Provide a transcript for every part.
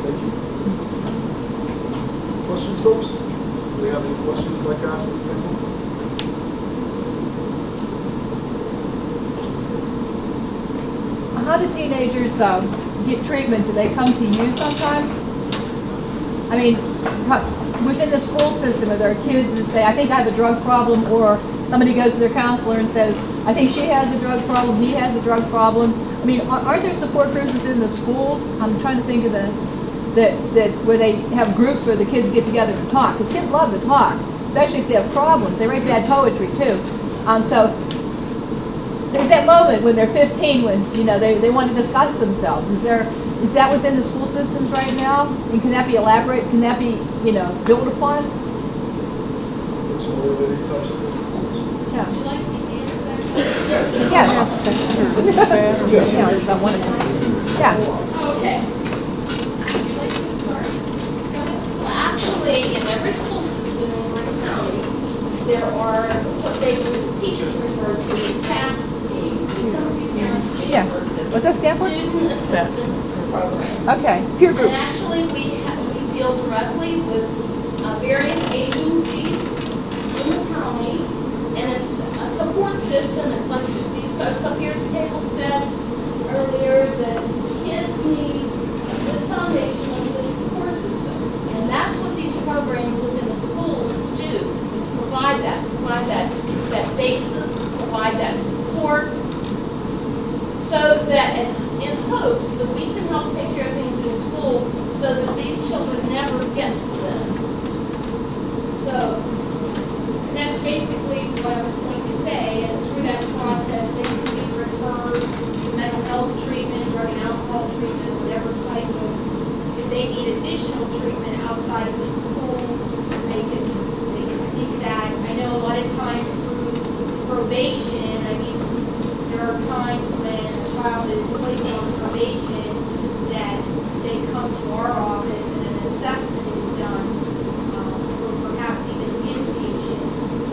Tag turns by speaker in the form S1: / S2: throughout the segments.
S1: Thank you. Questions, folks? Do we have any questions you'd like to ask?
S2: How do teenagers get treatment? Do they come to you sometimes? I mean, within the school system, are there kids that say, I think I have a drug problem, or somebody goes to their counselor and says, I think she has a drug problem, he has a drug problem. I mean, aren't there support groups within the schools? I'm trying to think of where they have groups where the kids get together to talk, because kids love to talk, especially if they have problems. They write bad poetry too. So there's that moment when they're 15 when they want to discuss themselves. Is that within the school systems right now? And can that be elaborate? Can that be built upon? Yeah.
S3: Would you like me to answer that?
S2: Yes. Yeah.
S3: Okay. Would you like to start? Go ahead.
S4: Well, actually, in every school system in Warren County, there are what teachers refer to as staff teams. And some of you parents may have heard this.
S2: What's that stand for?
S4: Student assistant programs.
S2: Okay. Peer group.
S4: And actually, we deal directly with various agencies in the county, and it's a support system. It's like these folks up here at the table said earlier that kids need a good foundation, a good support system. And that's what these programs within the schools do, is provide that basis, provide that support, so that in hopes that we can help take care of things in school so that these children never get to them.
S3: So that's basically what I was going to say, and through that process they can be referred to mental health treatment, drug and alcohol treatment, whatever type of, if they need additional treatment outside of the school, they can seek that. I know a lot of times through probation, I mean, there are times when a child is placed on probation that they come to our office and an assessment is done, or perhaps even inpatient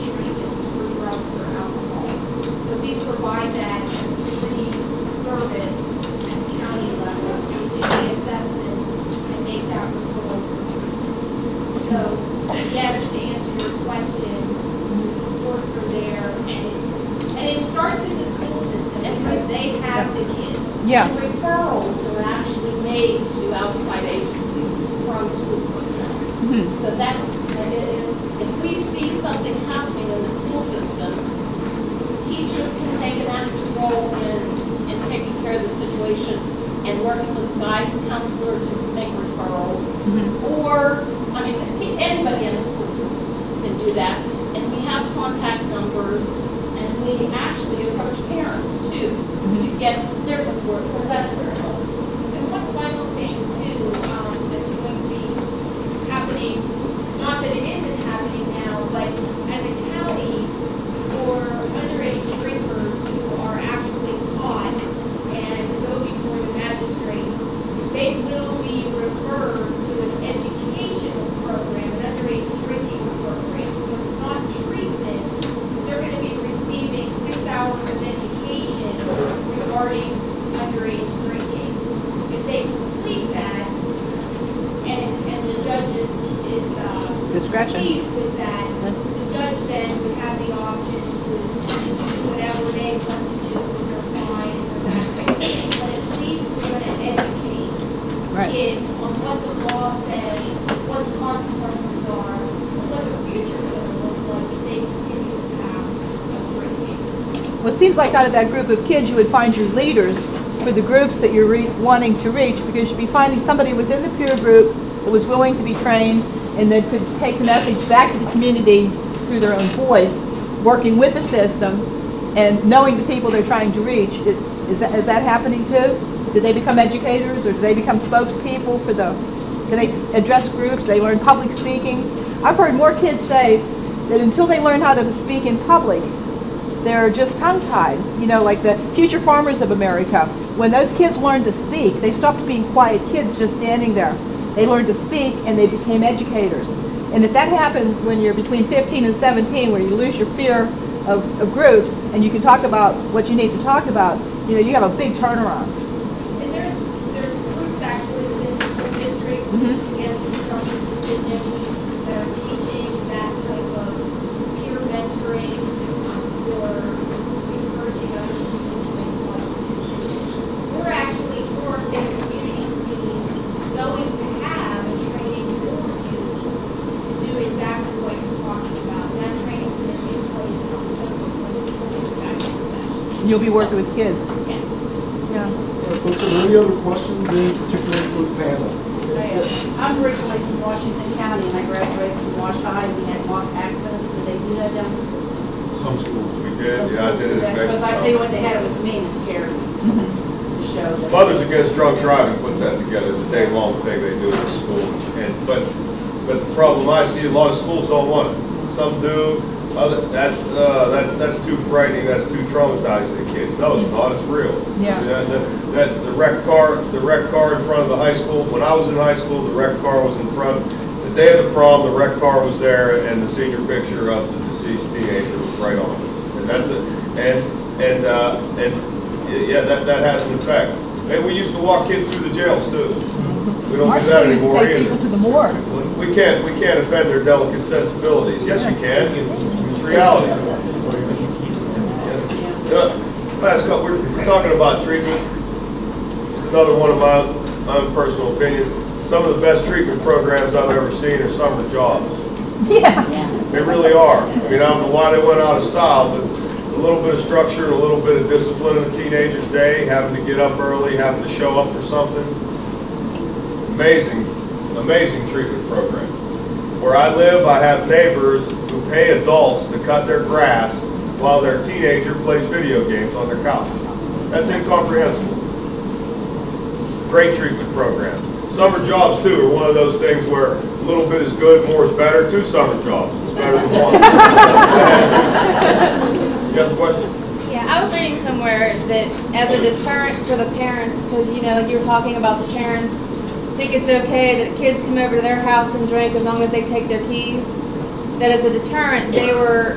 S3: treatment for drugs or alcohol. So we provide that as a free service at the county level. We do the assessments and make that referral for treatment. So yes, to answer your question, the supports are there, and it starts in the school system because they have the kids.
S2: Yeah.
S4: And referrals are actually made to outside agencies from school personnel.
S2: Mm-hmm.
S4: So that's, if we see something happening in the school system, teachers can take an active role in taking care of the situation and working with the guidance counselor to make referrals.
S2: Mm-hmm.
S4: Or, I mean, anybody in the school system can do that. And we have contact numbers, and we actually approach parents too, to get their support, because that's very helpful.
S3: And one final thing too, that's going to be happening, not that it isn't happening now, but as a county, for underage drinkers who are actually caught and go before the magistrate, they will be referred to an educational program, an underage drinking program. So it's not treatment. They're going to be receiving 6 hours of education regarding underage drinking. If they complete that, and the judge is
S2: Discretion.
S3: pleased with that, the judge then would have the option to do whatever they want to do with their fines or that type of thing. But at least we're going to educate kids on what the law says, what the consequences are, and what their future is going to look like if they continue the path of drinking.
S2: Well, it seems like out of that group of kids, you would find your leaders for the groups that you're wanting to reach, because you'd be finding somebody within the peer group that was willing to be trained and that could take the message back to the community through their own voice, working with the system and knowing the people they're trying to reach. Is that happening too? Do they become educators, or do they become spokespeople for can they address groups? Do they learn public speaking? I've heard more kids say that until they learn how to speak in public, they're just tongue-tied. Like the future farmers of America. When those kids learned to speak, they stopped being quiet kids just standing there. They learned to speak and they became educators. And if that happens when you're between 15 and 17, where you lose your fear of groups and you can talk about what you need to talk about, you have a big turnaround.
S3: And there's groups actually within the school districts
S2: you'll be working with kids.
S3: Yes.
S2: Yeah.
S1: All right, folks, are there any other questions in particular for the panel?
S5: I'm originally from Washington County, and I graduated from Wash High. We had mock accidents, and they do that down
S1: Some schools.
S6: We did, yeah, I did it.
S5: because I tell you what, they had it with me and it scared me. To show that.
S6: Mothers Against Drunk Driving puts that together. It's a day-long thing they do at the school. But the problem I see, a lot of schools don't want it. Some do. That's too frightening. That's too traumatizing to kids. No, it's not. It's real.
S2: Yeah.
S6: The wrecked car in front of the high school. When I was in high school, the wrecked car was in front. The day of the prom, the wrecked car was there, and the senior picture of the deceased teenager was right on it. And that's it. And yeah, that has an effect. And we used to walk kids through the jails too. We don't do that
S2: used to
S6: anymore
S2: take
S6: either.
S2: people to the morgue.
S6: We can't offend their delicate sensibilities. Yes, you can. It's reality. Last couple, we're talking about treatment. Just another one of my own personal opinions. Some of the best treatment programs I've ever seen are summer jobs.
S2: Yeah.
S6: They really are. I mean, I don't know why they went out of style, but a little bit of structure, a little bit of discipline in a teenager's day, having to get up early, having to show up for something. Amazing treatment program. Where I live, I have neighbors who pay adults to cut their grass while their teenager plays video games on their couch. That's incomprehensible. Great treatment program. Summer jobs, too, are one of those things where a little bit is good, more is better. 2 summer jobs is better than 1. You have a question?
S7: Yeah, I was reading somewhere that as a deterrent for the parents, because like you were talking about the parents think it's okay that kids come over to their house and drink as long as they take their keys. That as a deterrent, they were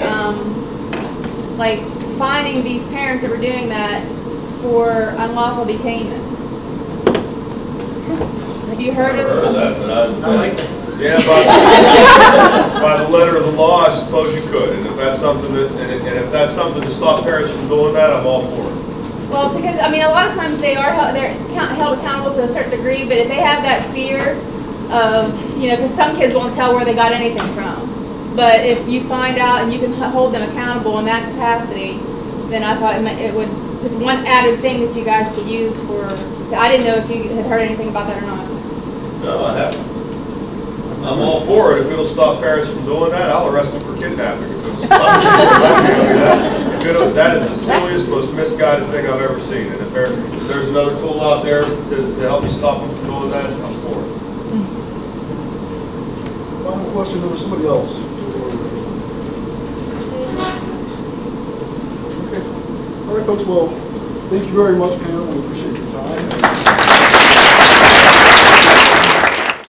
S7: like fining these parents that were doing that for unlawful detainment. Have you heard of
S6: that, but yeah, by the letter of the law, I suppose you could. And if that's something if that's something to stop parents from doing that, I'm all for it.
S7: Well, because I mean, a lot of times they're held accountable to a certain degree, but if they have that fear of, because some kids won't tell where they got anything from. But if you find out and you can hold them accountable in that capacity, then I thought it would. It's one added thing that you guys could use for. I didn't know if you had heard anything about that or not.
S6: No, I haven't. I'm all for it. If it'll stop parents from doing that, I'll arrest them for kidnapping. If it'll stop that is the silliest, most misguided thing I've ever seen. And if there's another tool out there to help me stop them from doing that, I'm for it.
S1: Final question, there was somebody else. Okay. All right, folks, well, thank you very much, panel. We appreciate your time.